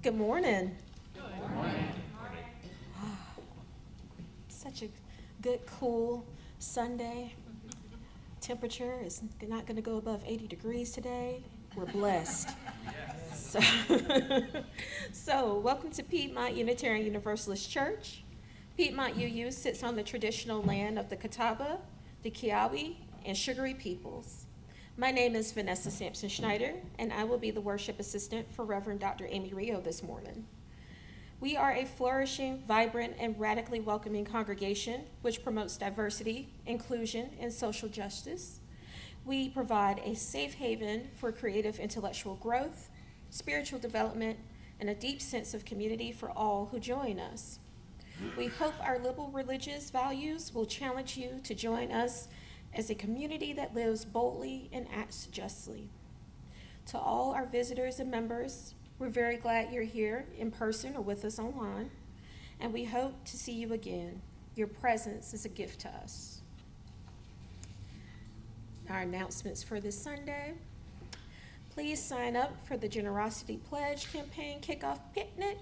Good morning. Good morning. Such a good, cool Sunday. Temperature is not going to go above 80 degrees today. We're blessed. So, welcome to Piedmont Unitarian Universalist Church. Piedmont UU sits on the traditional land of the Catawba, the Kiawe, and Sugary peoples. My name is Vanessa Sampson Schneider, and I will be the worship assistant for Reverend Dr. Amy Rio this morning. We are a flourishing, vibrant, and radically welcoming congregation which promotes diversity, inclusion, and social justice. We provide a safe haven for creative intellectual growth, spiritual development, and a deep sense of community for all who join us. We hope our liberal religious values will challenge you to join us as a community that lives boldly and acts justly. To all our visitors and members, we're very glad you're here in person or with us online, and we hope to see you again. Your presence is a gift to us. Our announcements for this Sunday. Please sign up for the Generosity Pledge Campaign Kickoff Picnic.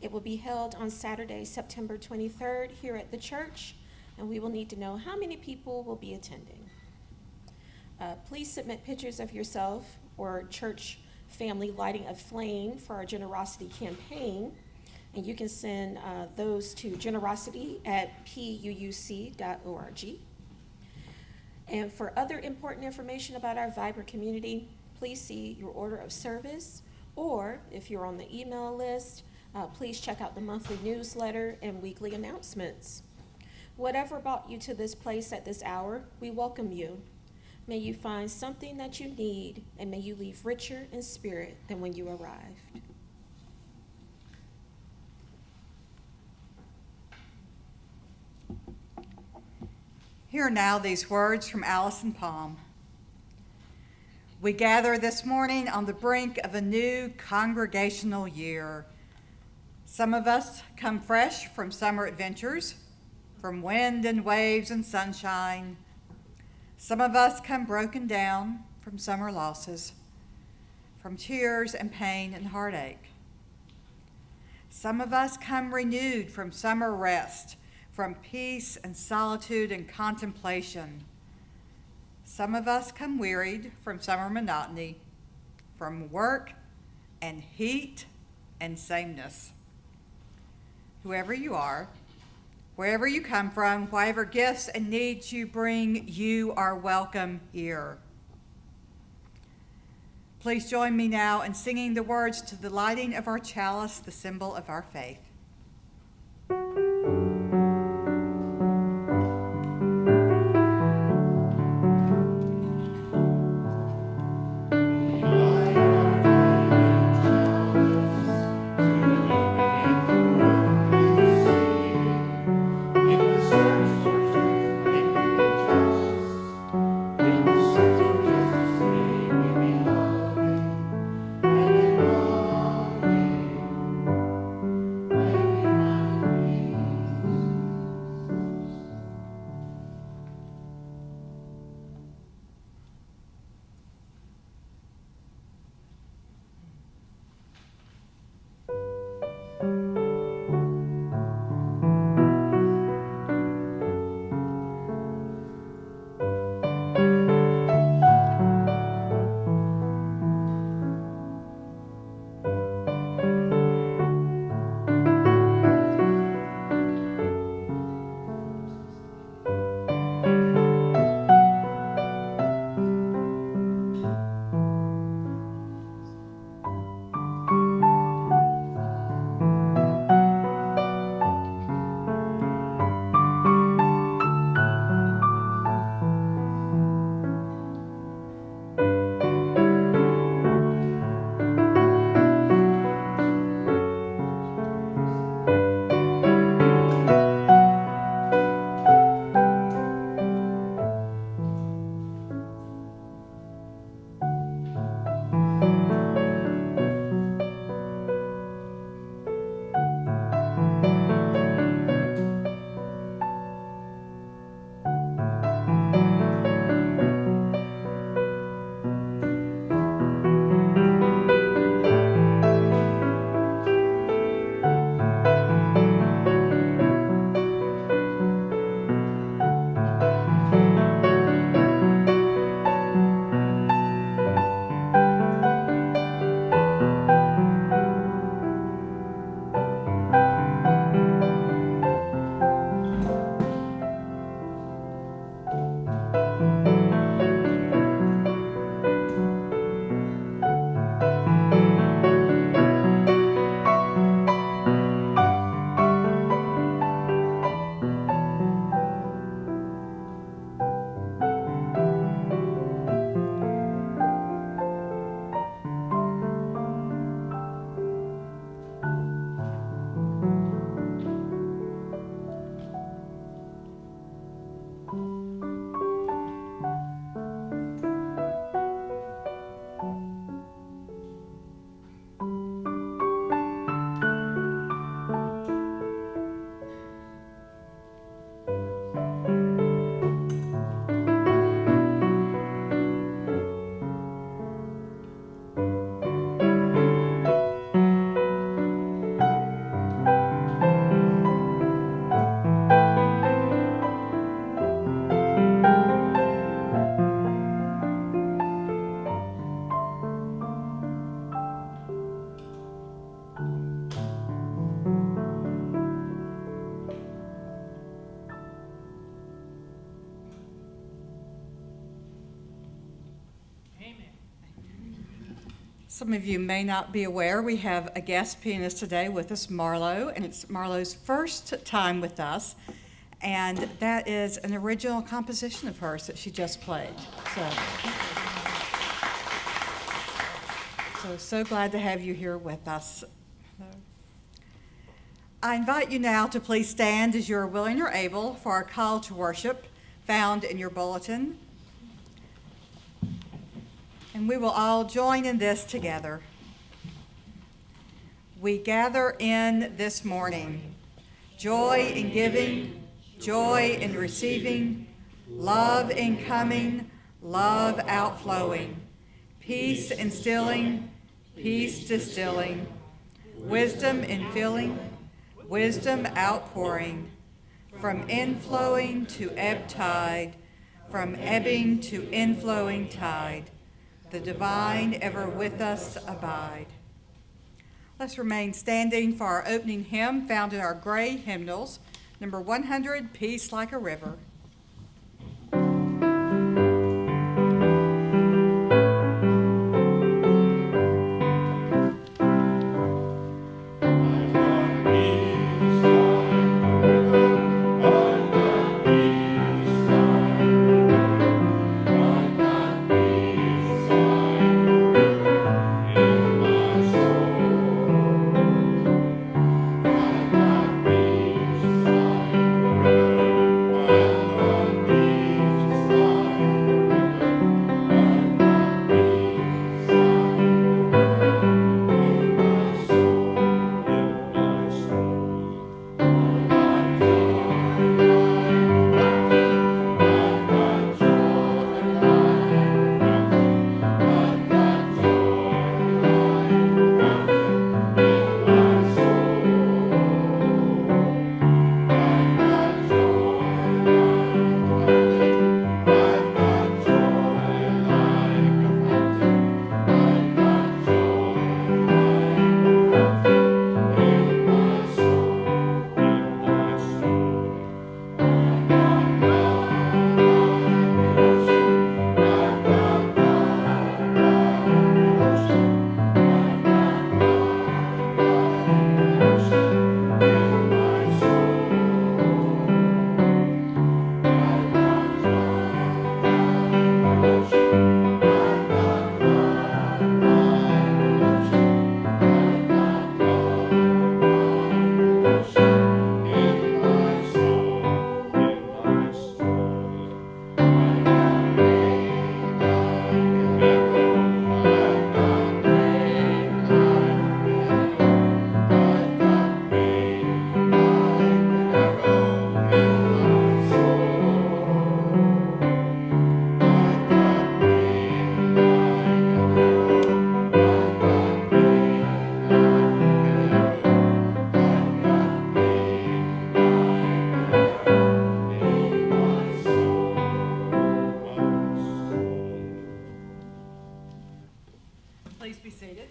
It will be held on Saturday, September 23rd here at the church, and we will need to know how many people will be attending. Please submit pictures of yourself or church family lighting a flame for our generosity campaign, and you can send those to generosity@puuc.org. And for other important information about our vibrant community, please see your order of service, or if you're on the email list, please check out the monthly newsletter and weekly announcements. Whatever brought you to this place at this hour, we welcome you. May you find something that you need, and may you leave richer in spirit than when you arrived. Hear now these words from Allison Palm. We gather this morning on the brink of a new congregational year. Some of us come fresh from summer adventures, from wind and waves and sunshine. Some of us come broken down from summer losses, from tears and pain and heartache. Some of us come renewed from summer rest, from peace and solitude and contemplation. Some of us come wearied from summer monotony, from work and heat and sameness. Whoever you are, wherever you come from, whatever gifts and needs you bring, you are welcome here. Please join me now in singing the words to the lighting of our chalice, the symbol of our faith. When Some of you may not be aware, we have a guest pianist today with us, Marlo, and it's Marlo's first time with us, and that is an original composition of hers that she just played. So glad to have you here with us. I invite you now to please stand as you are willing or able for our call to worship found in your bulletin. And we will all join in this together. We gather in this morning, joy in giving, joy in receiving, love in coming, love outflowing, peace instilling, peace distilling, wisdom infilling, wisdom outpouring, from inflowing to ebb tide, from ebbing to inflowing tide, the divine ever with us abide. Let's remain standing for our opening hymn found in our gray hymnals, number 100, Peace Like a River. Please be seated.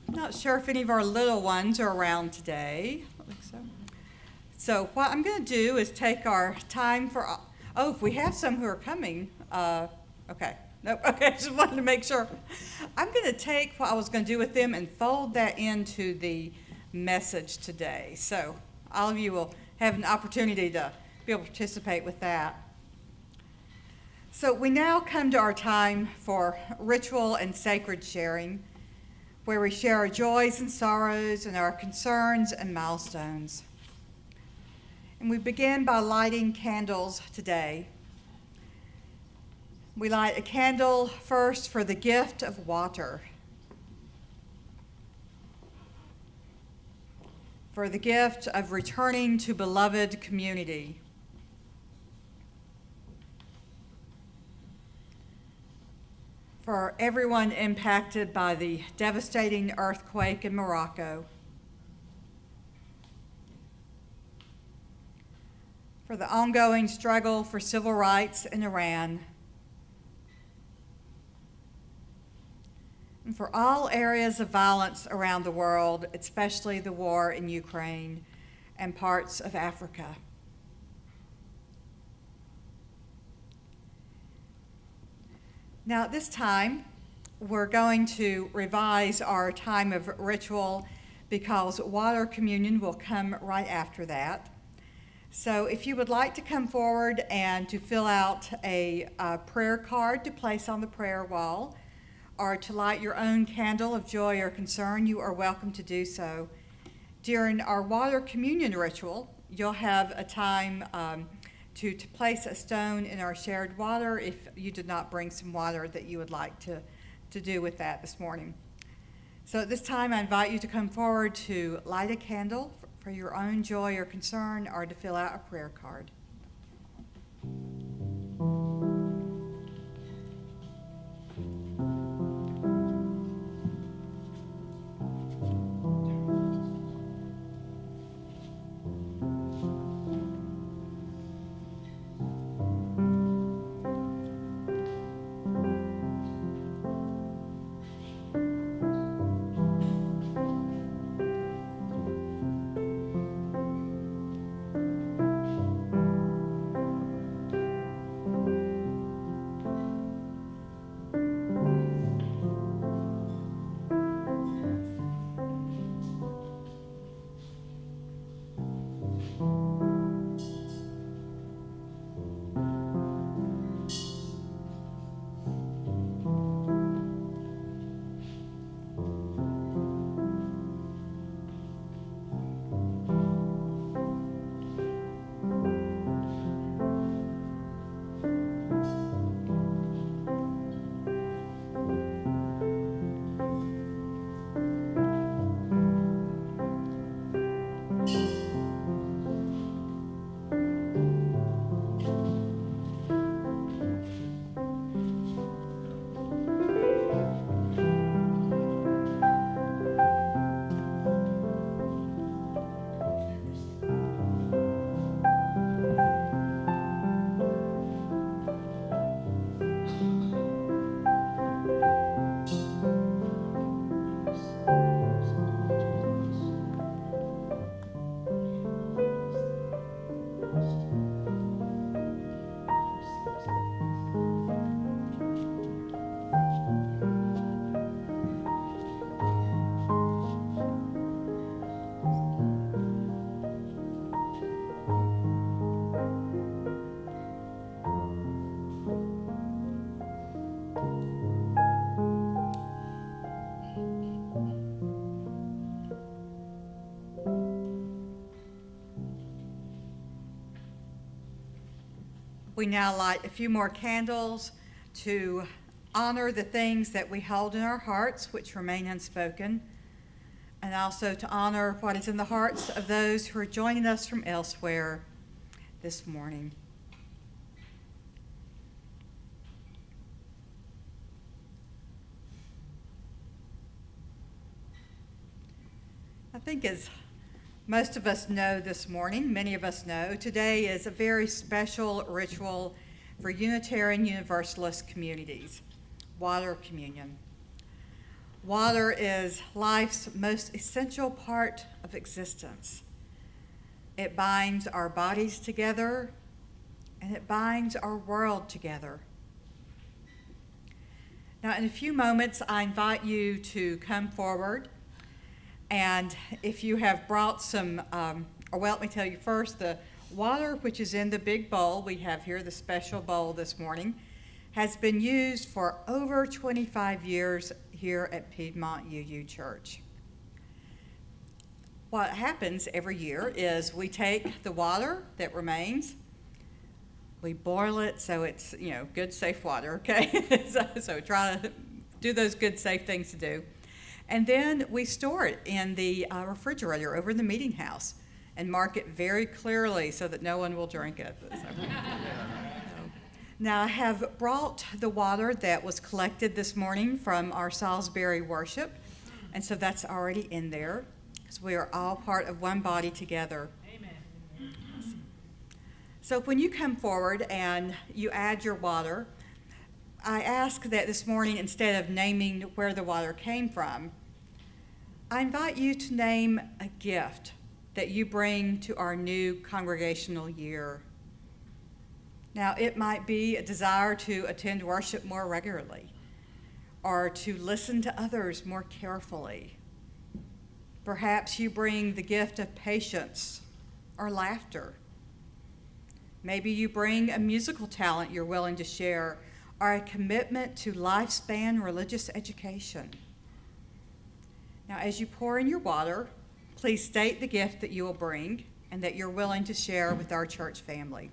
I'm not sure if any of our little ones are around today. I don't think so. So what I'm going to do is take our time for, if we have some who are coming, okay. Nope, okay, just wanted to make sure. I'm going to take what I was going to do with them and fold that into the message today. So all of you will have an opportunity to be able to participate with that. So we now come to our time for ritual and sacred sharing, where we share our joys and sorrows and our concerns and milestones. And we begin by lighting candles today. We light a candle first for the gift of water, for the gift of returning to beloved community, for everyone impacted by the devastating earthquake in Morocco, for the ongoing struggle for civil rights in Iran, and for all areas of violence around the world, especially the war in Ukraine and parts of Africa. Now, at this time, we're going to revise our time of ritual because water communion will come right after that. So if you would like to come forward and to fill out a prayer card to place on the prayer wall, or to light your own candle of joy or concern, you are welcome to do so. During our water communion ritual, you'll have a time to place a stone in our shared water if you did not bring some water that you would like to do with that this morning. So at this time, I invite you to come forward to light a candle for your own joy or concern, or to fill out a prayer card. We now light a few more candles to honor the things that we hold in our hearts, which remain unspoken, and also to honor what is in the hearts of those who are joining us from elsewhere this morning. I think as most of us know this morning, many of us know, today is a very special ritual for Unitarian Universalist communities, water communion. Water is life's most essential part of existence. It binds our bodies together, and it binds our world together. Now, in a few moments, I invite you to come forward. And if you have brought some, or well, let me tell you first, the water which is in the big bowl, we have here the special bowl this morning, has been used for over 25 years here at Piedmont UU Church. What happens every year is we take the water that remains, we boil it so it's, good, safe water, okay? so try to do those good, safe things to do. And then we store it in the refrigerator over in the meeting house and mark it very clearly so that no one will drink it. Now, I have brought the water that was collected this morning from our Salisbury worship, and so that's already in there because we are all part of one body together. Amen. So when you come forward and you add your water, I ask that this morning, instead of naming where the water came from, I invite you to name a gift that you bring to our new congregational year. Now, it might be a desire to attend worship more regularly or to listen to others more carefully. Perhaps you bring the gift of patience or laughter. Maybe you bring a musical talent you're willing to share or a commitment to lifespan religious education. Now, as you pour in your water, please state the gift that you will bring and that you're willing to share with our church family.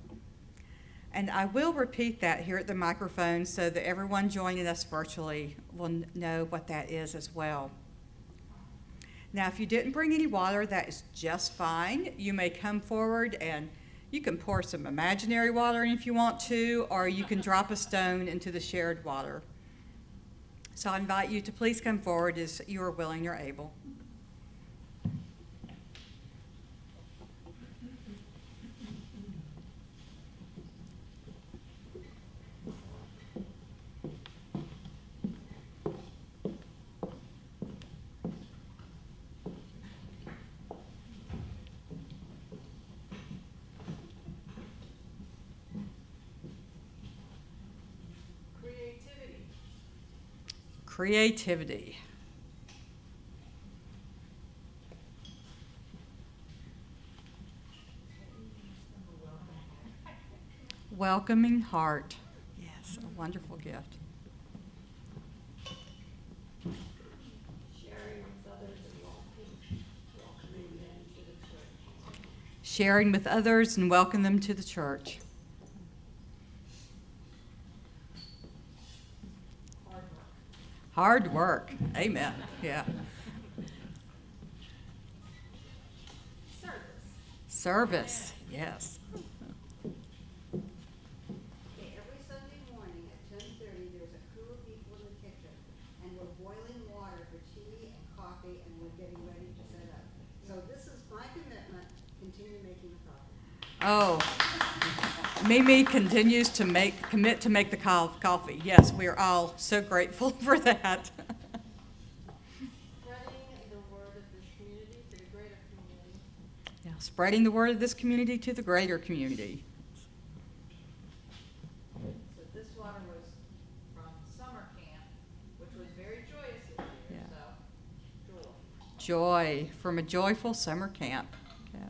And I will repeat that here at the microphone so that everyone joining us virtually will know what that is as well. Now, if you didn't bring any water, that is just fine. You may come forward and you can pour some imaginary water in if you want to, or you can drop a stone into the shared water. So I invite you to please come forward as you are willing or able. Creativity. Welcoming heart. Yes, a wonderful gift. Sharing with others and welcome them to the church. Hard work. Amen. Yeah. Service. Yes. Okay, every Sunday morning at 10:30, there's a crew of people in the kitchen, and we're boiling water for tea and coffee, and we're getting ready to set up. So this is my commitment, continue making the coffee. Oh, Mimi continues to commit to make the coffee. Yes, we are all so grateful for that. Spreading the word of this community to the greater community. Yeah, spreading the word of this community to the greater community. So this water was from summer camp, which was very joyous this year, Yeah. so joy. Joy from a joyful summer camp. Yeah.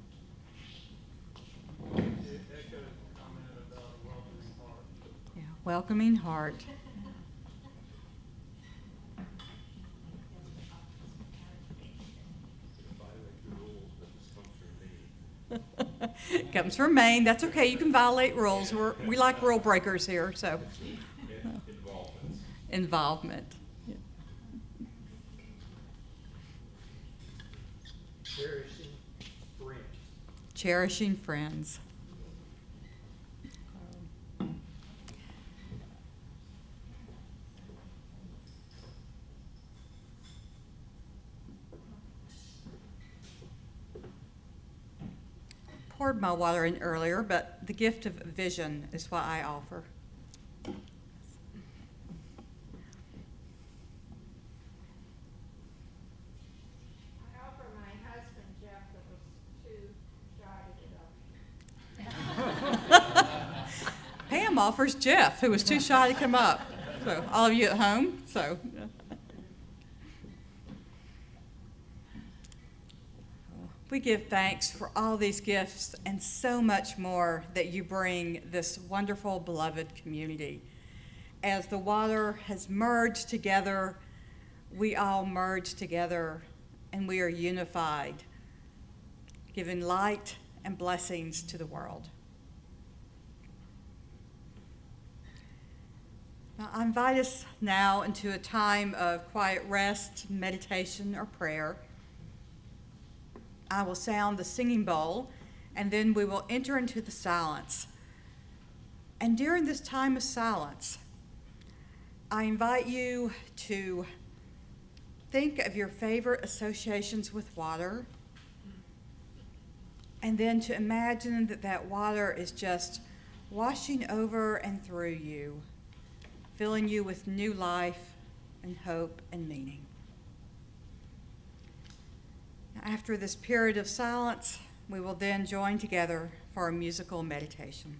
It echoed comment about a welcoming heart. Yeah. Welcoming heart. Comes from Maine. That's okay. You can violate rules. We like rule breakers here. So involvement. Yeah. Cherishing friends. Cherishing friends. Poured my water in earlier, but the gift of vision is what I offer. I offer my husband Jeff that was too shy to get up. Pam offers Jeff, who was too shy to come up. So all of you at home, so. We give thanks for all these gifts and so much more that you bring this wonderful, beloved community. As the water has merged together, we all merge together and we are unified, giving light and blessings to the world. Now, I invite us now into a time of quiet rest, meditation, or prayer. I will sound the singing bowl, and then we will enter into the silence. And during this time of silence, I invite you to think of your favorite associations with water, and then to imagine that that water is just washing over and through you, filling you with new life and hope and meaning. After this period of silence, we will then join together for a musical meditation.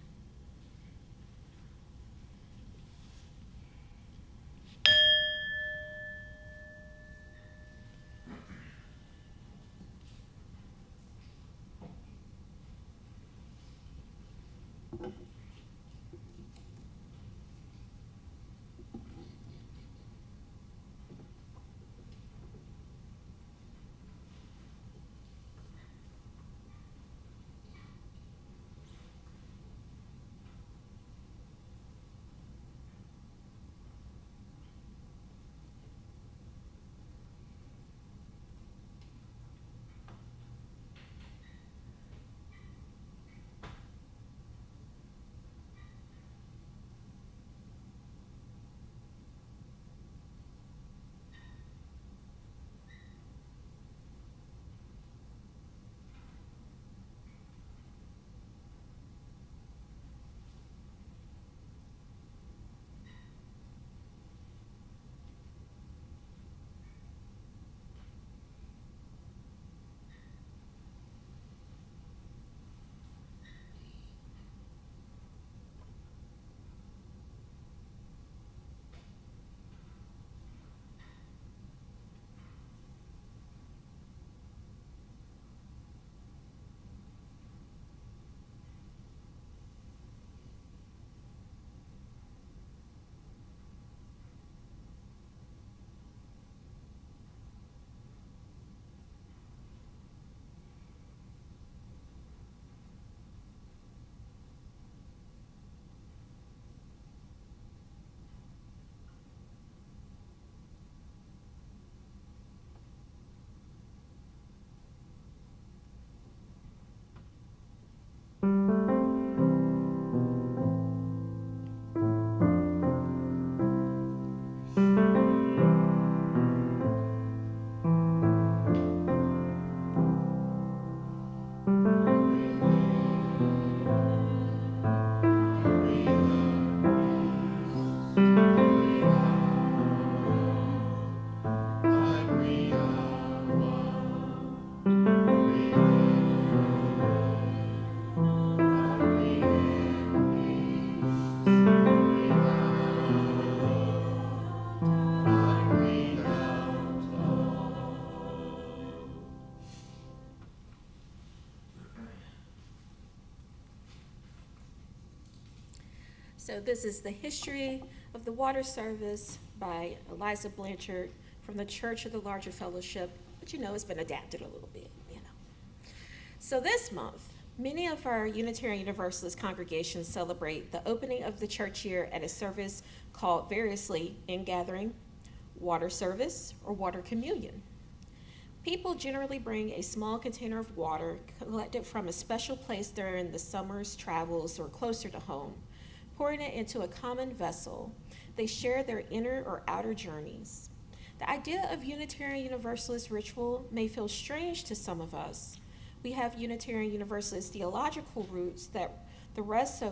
So this is the history of the water service by Eliza Blanchard from the Church of the Larger Fellowship, but it's been adapted a little bit. So this month, many of our Unitarian Universalist congregations celebrate the opening of the church year at a service called variously Ingathering, water service, or water communion. People generally bring a small container of water collected from a special place during the summer's travels or closer to home, pouring it into a common vessel. They share their inner or outer journeys. The idea of Unitarian Universalist ritual may feel strange to some of us. We have Unitarian Universalist theological roots that rest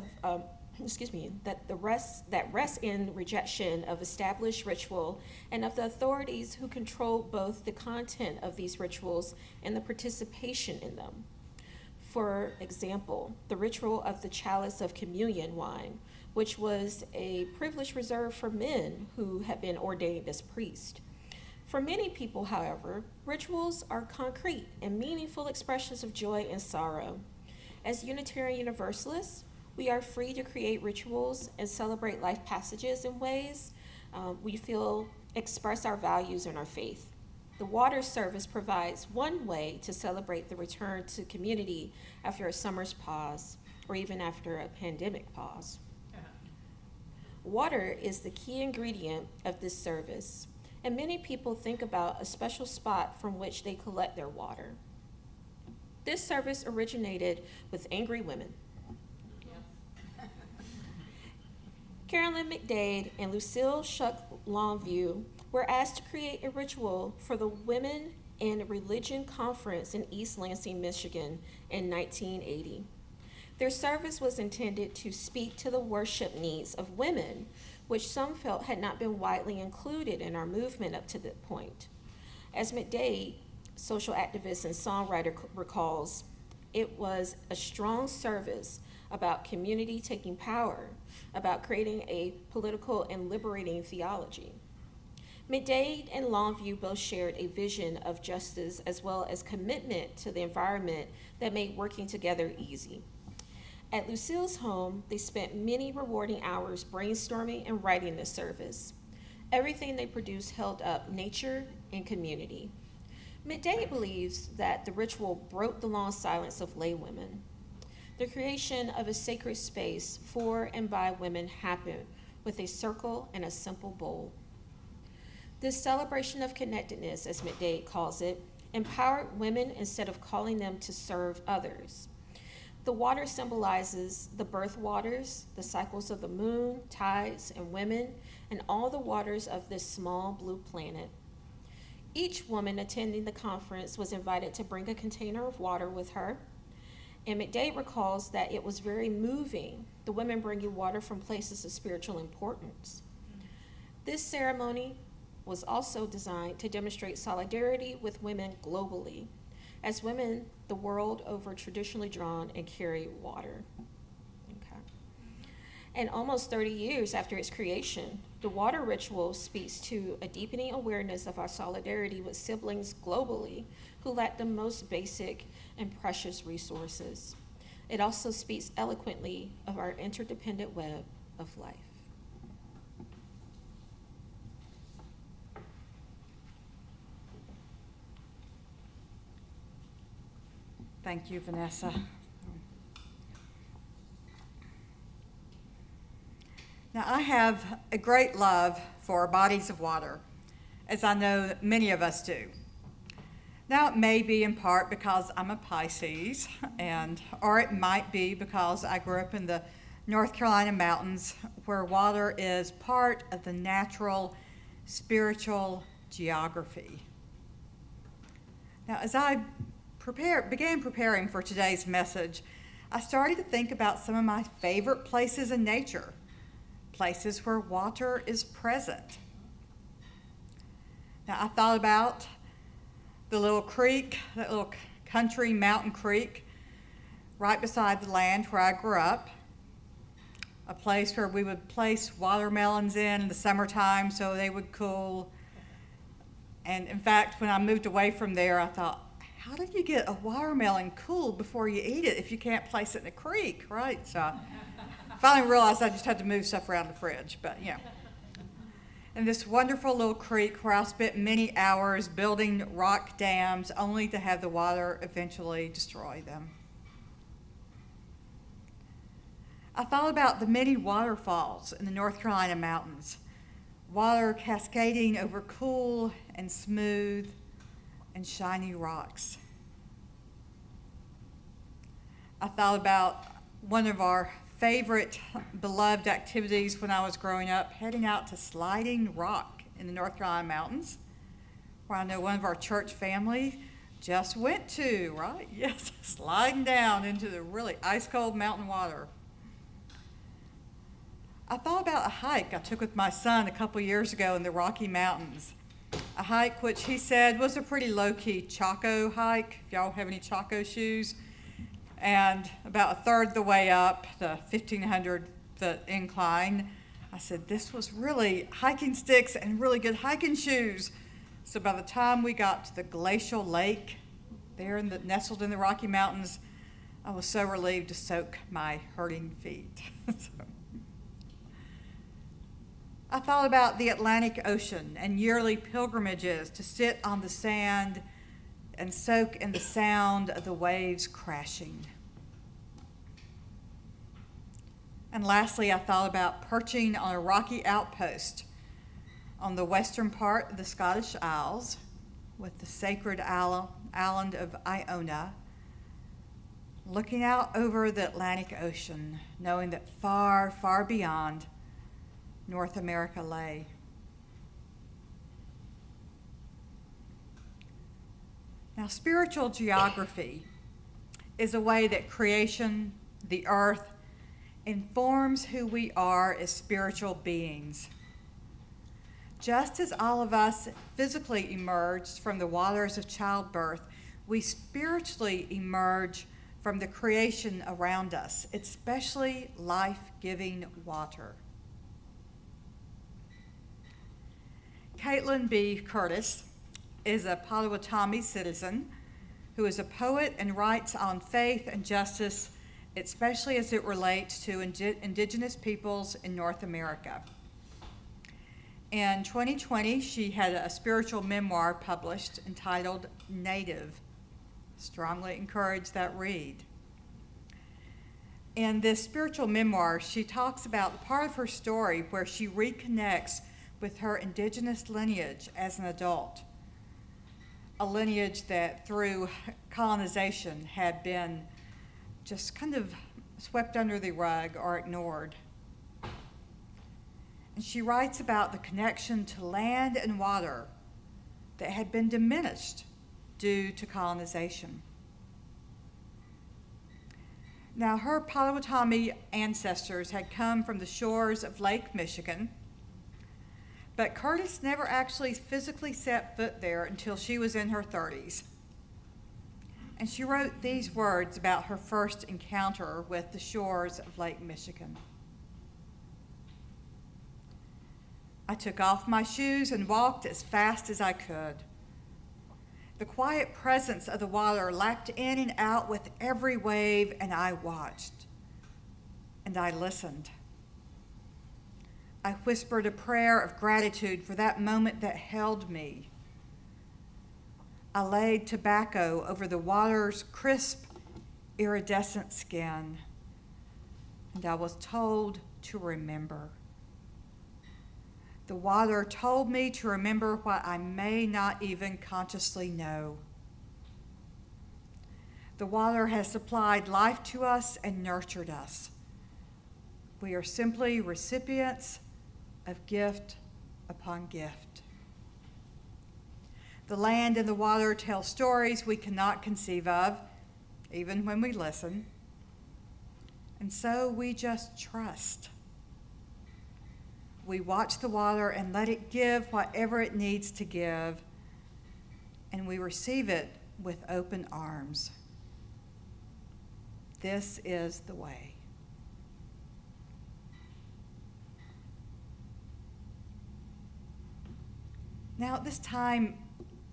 in rejection of established ritual and of the authorities who control both the content of these rituals and the participation in them. For example, the ritual of the chalice of communion wine, which was a privilege reserved for men who had been ordained as priests. For many people, however, rituals are concrete and meaningful expressions of joy and sorrow. As Unitarian Universalists, we are free to create rituals and celebrate life passages in ways we feel express our values and our faith. The water service provides one way to celebrate the return to community after a summer's pause or even after a pandemic pause. Water is the key ingredient of this service, and many people think about a special spot from which they collect their water. This service originated with angry women. Carolyn McDade and Lucille Shuck Longview were asked to create a ritual for the Women in Religion Conference in East Lansing, Michigan in 1980. Their service was intended to speak to the worship needs of women, which some felt had not been widely included in our movement up to that point. As McDade, social activist and songwriter, recalls, it was a strong service about community taking power, about creating a political and liberating theology. McDade and Longview both shared a vision of justice as well as commitment to the environment that made working together easy. At Lucille's home, they spent many rewarding hours brainstorming and writing this service. Everything they produced held up nature and community. McDade believes that the ritual broke the long silence of lay women. The creation of a sacred space for and by women happened with a circle and a simple bowl. This celebration of connectedness, as McDade calls it, empowered women instead of calling them to serve others. The water symbolizes the birth waters, the cycles of the moon, tides, and women, and all the waters of this small blue planet. Each woman attending the conference was invited to bring a container of water with her, and McDade recalls that it was very moving, the women bringing water from places of spiritual importance. This ceremony was also designed to demonstrate solidarity with women globally, as women the world over traditionally drawn and carry water. Okay. And almost 30 years after its creation, the water ritual speaks to a deepening awareness of our solidarity with siblings globally who lack the most basic and precious resources. It also speaks eloquently of our interdependent web of life. Thank you, Vanessa. Now, I have a great love for bodies of water, as I know that many of us do. Now, it may be in part because I'm a Pisces, or it might be because I grew up in the North Carolina mountains, where water is part of the natural, spiritual geography. Now, as I began preparing for today's message, I started to think about some of my favorite places in nature, places where water is present. Now, I thought about the little creek, that little country mountain creek right beside the land where I grew up, a place where we would place watermelons in the summertime so they would cool. And in fact, when I moved away from there, I thought, how do you get a watermelon cooled before you eat it if you can't place it in a creek, right? So Finally realized I just had to move stuff around the fridge, but yeah. And this wonderful little creek where I spent many hours building rock dams only to have the water eventually destroy them. I thought about the many waterfalls in the North Carolina mountains, water cascading over cool and smooth and shiny rocks. I thought about one of our favorite beloved activities when I was growing up, heading out to Sliding Rock in the North Carolina mountains, where I know one of our church family just went to, right? Yes, sliding down into the really ice cold mountain water. I thought about a hike I took with my son a couple years ago in the Rocky Mountains. A hike which he said was a pretty low-key Chaco hike, if y'all have any Chaco shoes. And about a third of the way up, the 1,500-foot incline, I said, this was really hiking sticks and really good hiking shoes. So by the time we got to the glacial lake there nestled in the Rocky Mountains, I was so relieved to soak my hurting feet. So, I thought about the Atlantic Ocean and yearly pilgrimages to sit on the sand and soak in the sound of the waves crashing. And lastly, I thought about perching on a rocky outpost on the western part of the Scottish Isles with the sacred island of Iona, looking out over the Atlantic Ocean, knowing that far, far beyond, North America lay. Now, spiritual geography is a way that creation, the earth, informs who we are as spiritual beings. Just as all of us physically emerged from the waters of childbirth, we spiritually emerge from the creation around us, especially life-giving water. Caitlin B. Curtis is a Potawatomi citizen who is a poet and writes on faith and justice, especially as it relates to indigenous peoples in North America. In 2020, she had a spiritual memoir published entitled Native. Strongly encourage that read. In this spiritual memoir, she talks about the part of her story where she reconnects with her indigenous lineage as an adult, a lineage that through colonization had been just kind of swept under the rug or ignored. And she writes about the connection to land and water that had been diminished due to colonization. Now, her Potawatomi ancestors had come from the shores of Lake Michigan, but Curtis never actually physically set foot there until she was in her 30s. And she wrote these words about her first encounter with the shores of Lake Michigan. I took off my shoes and walked as fast as I could. The quiet presence of the water lapped in and out with every wave, and I watched, and I listened. I whispered a prayer of gratitude for that moment that held me. I laid tobacco over the water's crisp, iridescent skin, and I was told to remember. The water told me to remember what I may not even consciously know. The water has supplied life to us and nurtured us. We are simply recipients of gift upon gift. The land and the water tell stories we cannot conceive of, even when we listen. And so we just trust. We watch the water and let it give whatever it needs to give, and we receive it with open arms. This is the way. Now, at this time,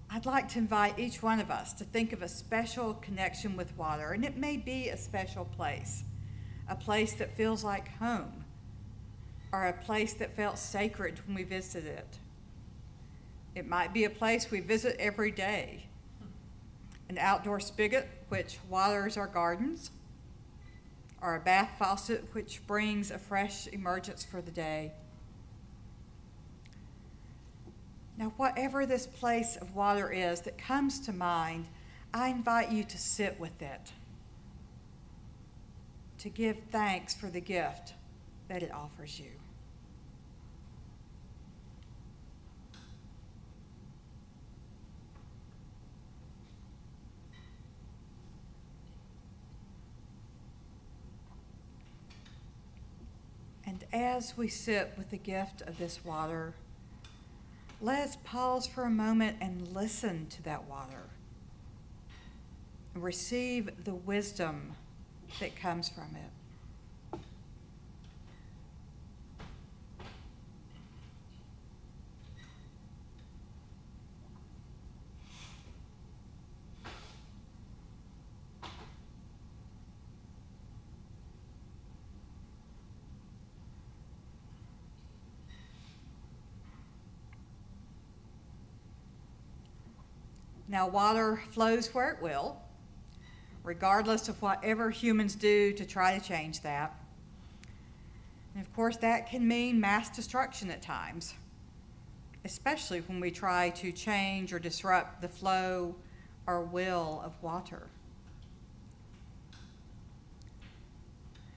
I'd like to invite each one of us to think of a special connection with water, and it may be a special place, a place that feels like home, or a place that felt sacred when we visited it. It might be a place we visit every day, an outdoor spigot which waters our gardens, or a bath faucet which brings a fresh emergence for the day. Now, whatever this place of water is that comes to mind, I invite you to sit with it, to give thanks for the gift that it offers you. And as we sit with the gift of this water, let's pause for a moment and listen to that water. And receive the wisdom that comes from it. Now, water flows where it will, regardless of whatever humans do to try to change that. And of course, that can mean mass destruction at times, especially when we try to change or disrupt the flow or will of water.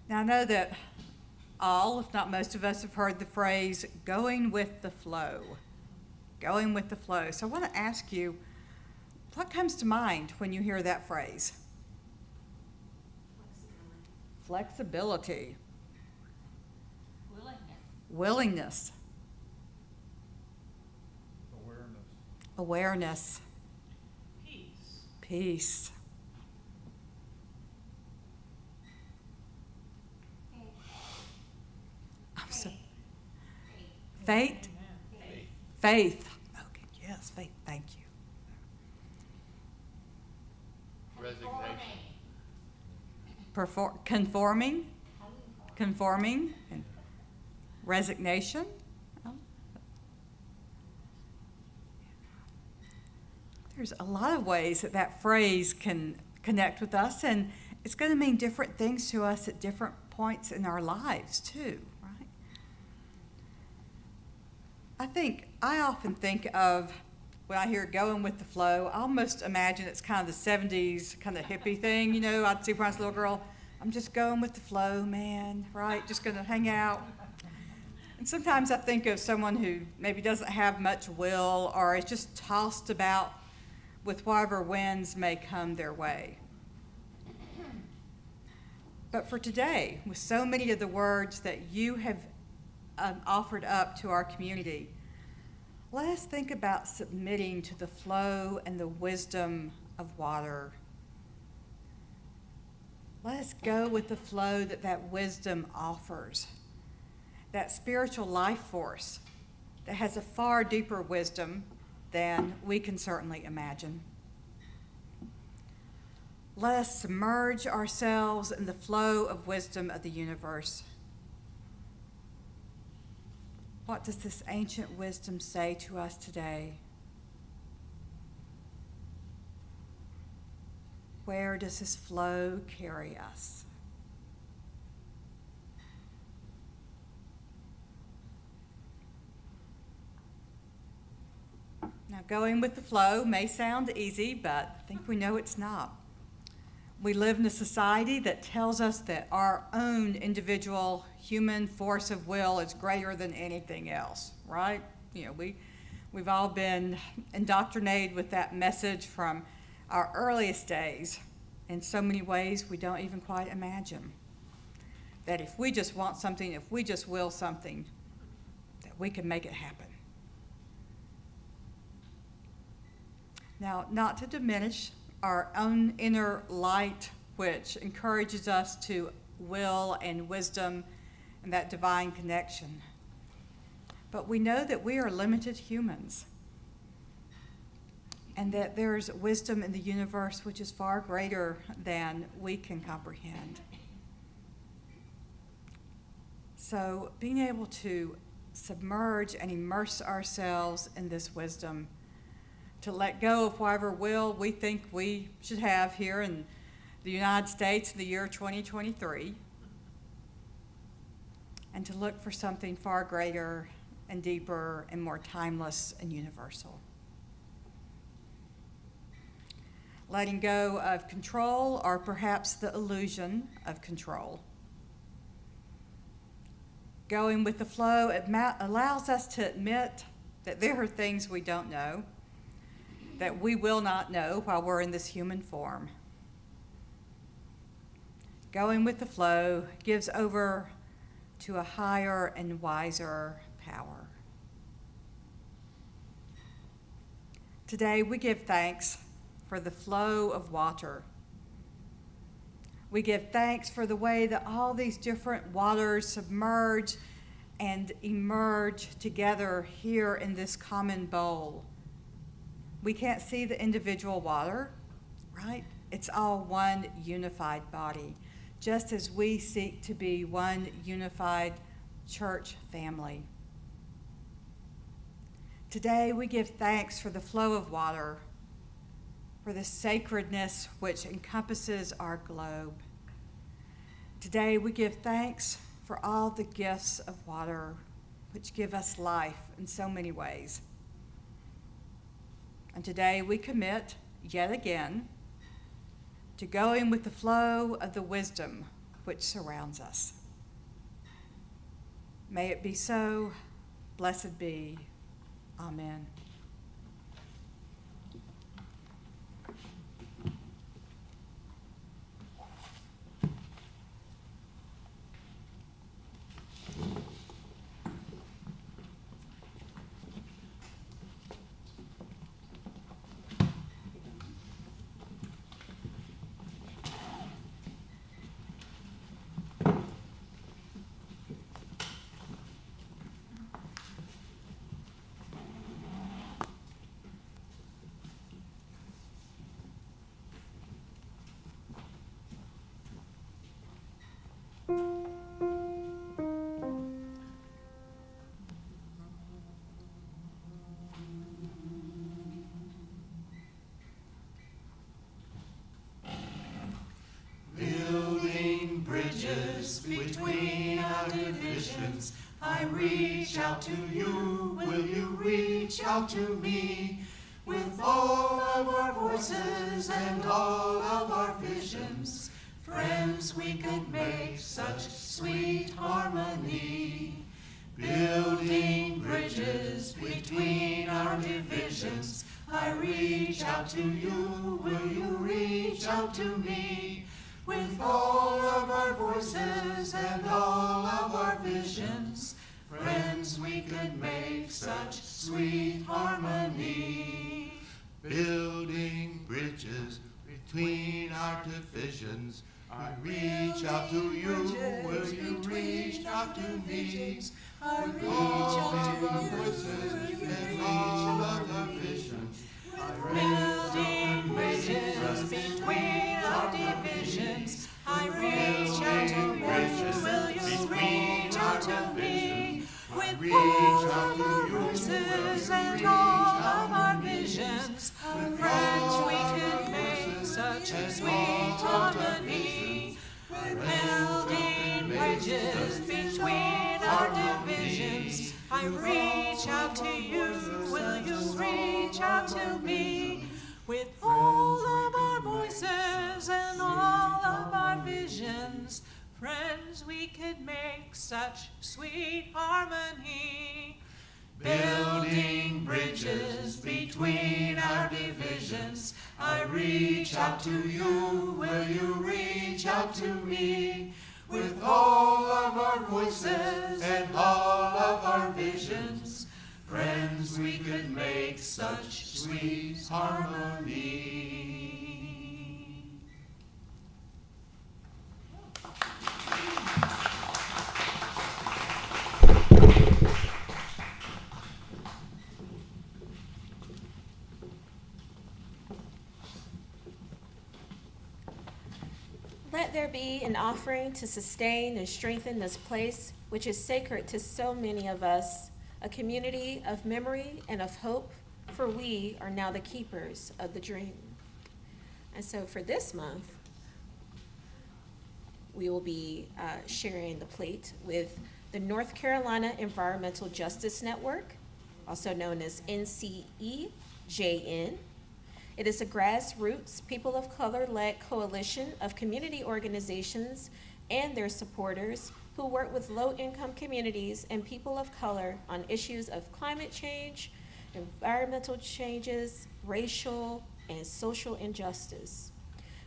Now, I know that all, if not most of us, have heard the phrase, going with the flow. Going with the flow. So I want to ask you, what comes to mind when you hear that phrase? Flexibility. Willingness. Awareness. Peace. I'm so. Faith. Faith. Okay. Yes. Faith. Thank you. Resignation. Conforming, and resignation. Oh. There's a lot of ways that that phrase can connect with us, and it's going to mean different things to us at different points in our lives too, right? I often think of, when I hear going with the flow, I almost imagine it's kind of the 70s kind of hippie thing, you know. I'd see when I was a little girl, I'm just going with the flow, man, right? Just going to hang out. And sometimes I think of someone who maybe doesn't have much will or is just tossed about with whatever winds may come their way. But for today, with so many of the words that you have offered up to our community, let us think about submitting to the flow and the wisdom of water. Let us go with the flow that that wisdom offers, that spiritual life force that has a far deeper wisdom than we can certainly imagine. Let us submerge ourselves in the flow of wisdom of the universe. What does this ancient wisdom say to us today? Where does this flow carry us? Now, going with the flow may sound easy, but I think we know it's not. We live in a society that tells us that our own individual human force of will is greater than anything else, right? You know, we've all been indoctrinated with that message from our earliest days in so many ways we don't even quite imagine. That if we just want something, if we just will something, that we can make it happen. Now, not to diminish our own inner light, which encourages us to will and wisdom and that divine connection. But we know that we are limited humans and that there's wisdom in the universe which is far greater than we can comprehend. So being able to submerge and immerse ourselves in this wisdom, to let go of whatever will we think we should have here in the United States in the year 2023, and to look for something far greater and deeper and more timeless and universal. Letting go of control, or perhaps the illusion of control. Going with the flow allows us to admit that there are things we don't know, that we will not know while we're in this human form. Going with the flow gives over to a higher and wiser power. Today we give thanks for the flow of water. We give thanks for the way that all these different waters submerge and emerge together here in this common bowl. We can't see the individual water, right? It's all one unified body, just as we seek to be one unified church family. Today we give thanks for the flow of water, for the sacredness which encompasses our globe. Today we give thanks for all the gifts of water which give us life in so many ways. And today we commit, yet again, to going with the flow of the wisdom which surrounds us. May it be so. Blessed be. Amen. Building bridges between our divisions, I reach out to you, will you reach out to me? With all of our voices and all of our visions, friends, we could make such sweet harmony. Building bridges between our divisions, I reach out to you, will you reach out to me? With all of our voices and all of our visions, friends, we could make such sweet harmony. Building bridges between our divisions, I reach out to you, will you reach out to me? I With reach all out of our to you, voices will you and reach all out of to our me? visions, Building bridges between our divisions, I reach out to you, will you reach out to me? With all of our voices and all of our visions, friends, we could make such a sweet harmony. Building bridges between our divisions, I reach out to you, will you reach out to me? With all of our voices and all of our visions, friends, we could make such sweet harmony. Building bridges between our divisions, I reach out to you, will you reach out to me? With all of our voices and all of our visions, friends, we could make such sweet harmony. Let there be an offering to sustain and strengthen this place, which is sacred to so many of us, a community of memory and of hope, for we are now the keepers of the dream. And so for this month, we will be sharing the plate with the North Carolina Environmental Justice Network, also known as NCEJN. It is a grassroots, people of color-led coalition of community organizations and their supporters who work with low-income communities and people of color on issues of climate change, environmental changes, racial and social injustice.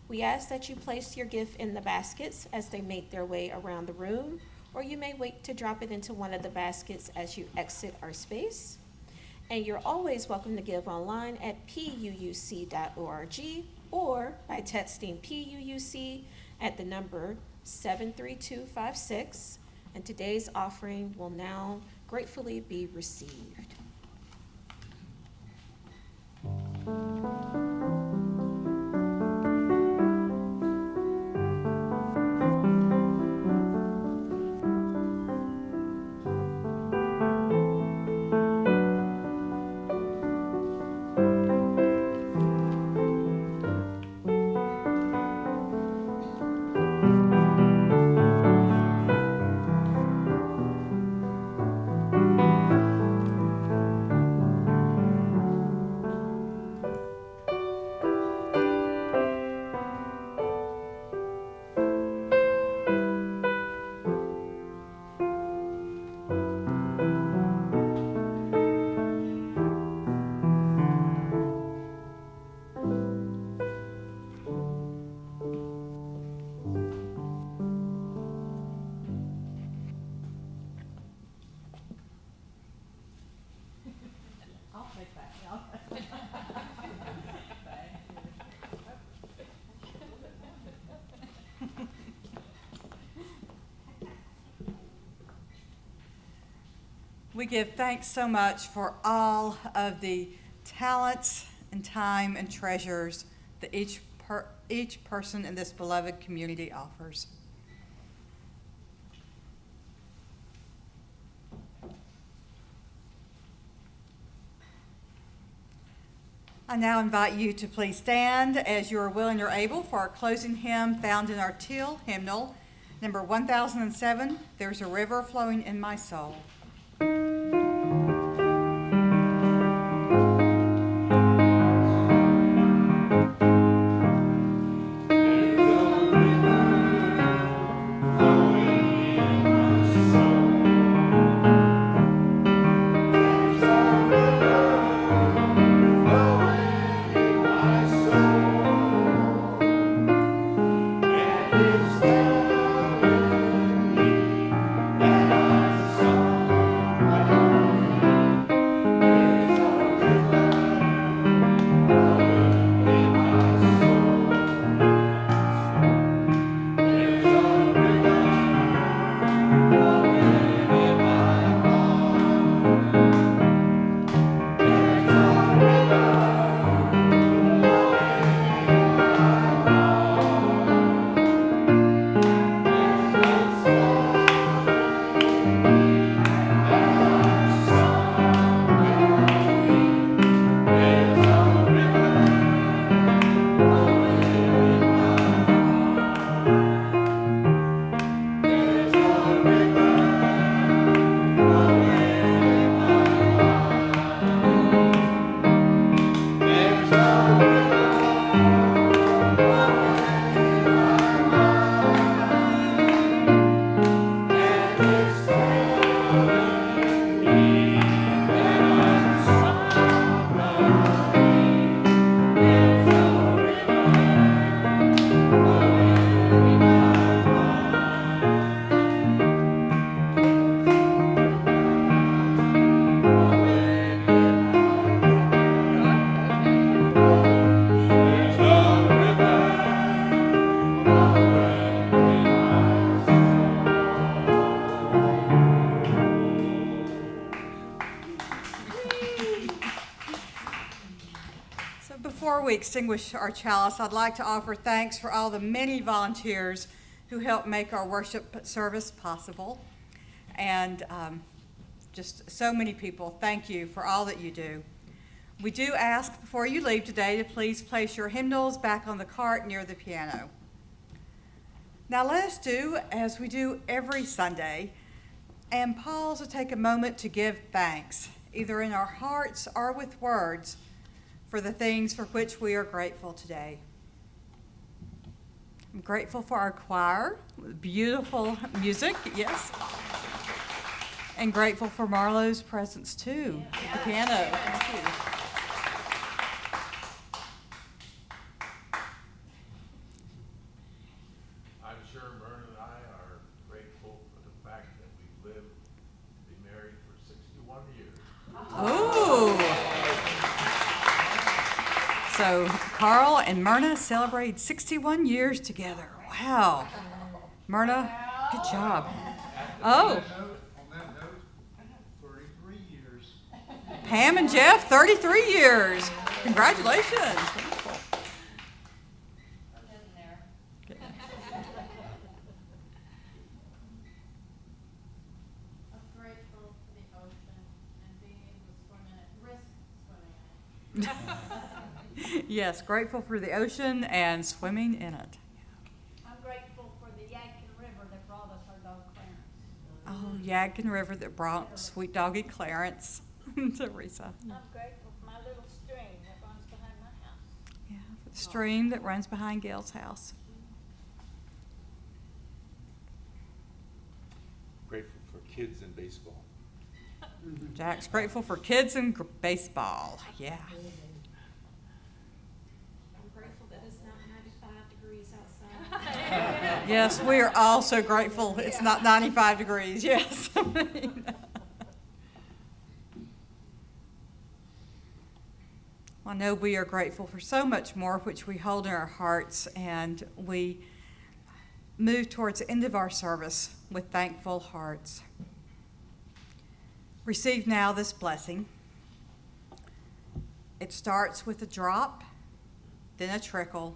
We ask that you place your gift in the baskets as they make their way around the room, or you may wait to drop it into one of the baskets as you exit our space. And you're always welcome to give online at puuc.org or by texting PUUC at the number 73256. And today's offering will now gratefully be received. I'll take that. We give thanks so much for all of the talents and time and treasures that each person in this beloved community offers. I now invite you to please stand as you are willing or able for our closing hymn found in our teal hymnal, number 1007, There's a River Flowing in My Soul. It's telling me that I'm sorry. Before we extinguish our chalice, I'd like to offer thanks for all the many volunteers who help make our worship service possible. And just so many people, thank you for all that you do. We do ask before you leave today to please place your hymnals back on the cart near the piano. Now let us do as we do every Sunday and pause to take a moment to give thanks, either in our hearts or with words, for the things for which we are grateful today. I'm grateful for our choir, with beautiful music, yes. And grateful for Marlo's presence too, at the piano. Thank you. I'm sure Myrna and I are grateful for the fact that we've lived to be married for 61 years. Ooh. So Carl and Myrna celebrated 61 years together. Wow. Myrna, good job. Oh, On that note, 33 years. Pam and Jeff, 33 years. Congratulations. Wonderful. I'm getting there. I'm grateful for the ocean and being able to swim in it, risk swimming in it. Yes, grateful for the ocean and swimming in it. I'm grateful for the Yadkin River that brought us our dog Clarence. Oh, Yadkin River that brought sweet doggy Clarence to Risa. I'm grateful for my little stream that runs behind my house. Yeah, for the stream that runs behind Gail's house. Grateful for kids in baseball. Jack's grateful for kids and baseball. Yeah. I'm grateful that it's not 95 degrees outside. Yes, we are all so grateful it's not 95 degrees. Yes. I know we are grateful for so much more which we hold in our hearts, and we move towards the end of our service with thankful hearts. Receive now this blessing. It starts with a drop, then a trickle,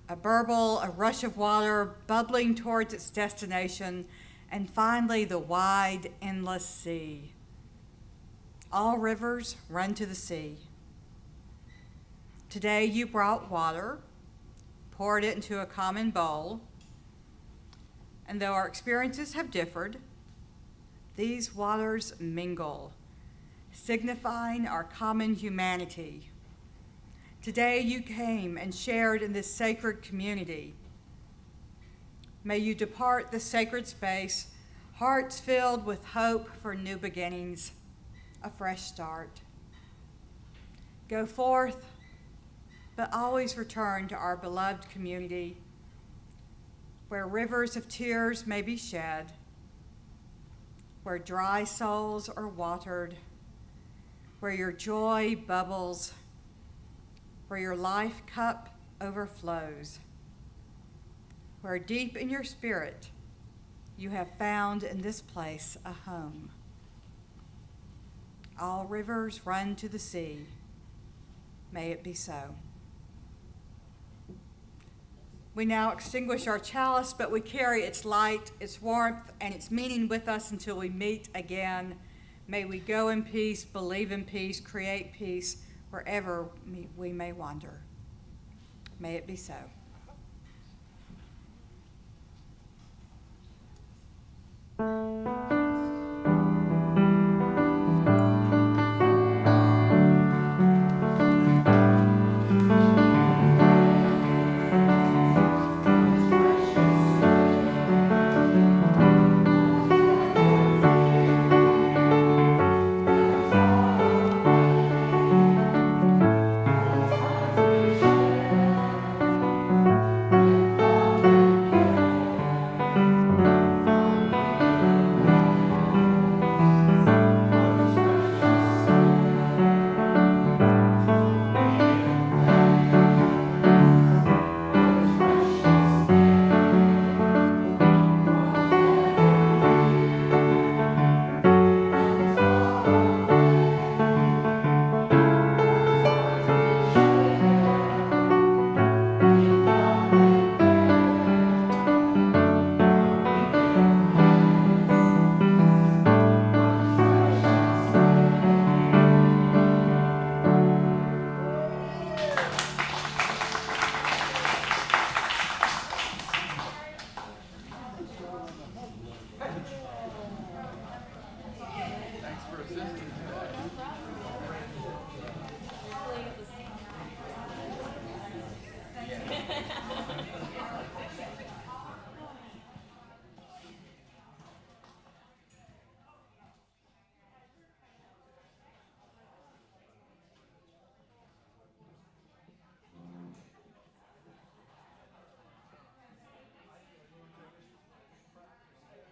a burble, a rush of water bubbling towards its destination, and finally the wide, endless sea. All rivers run to the sea. Today you brought water, poured it into a common bowl, and though our experiences have differed, these waters mingle, signifying our common humanity. Today you came and shared in this sacred community. May you depart this sacred space, hearts filled with hope for new beginnings, a fresh start. Go forth, but always return to our beloved community, where rivers of tears may be shed, where dry souls are watered, where your joy bubbles, where your life cup overflows, where deep in your spirit you have found in this place a home. All rivers run to the sea. May it be so. We now extinguish our chalice, but we carry its light, its warmth, and its meaning with us until we meet again. May we go in peace, believe in peace, create peace, wherever we may wander. May it be so. assisting today. Hopefully it was-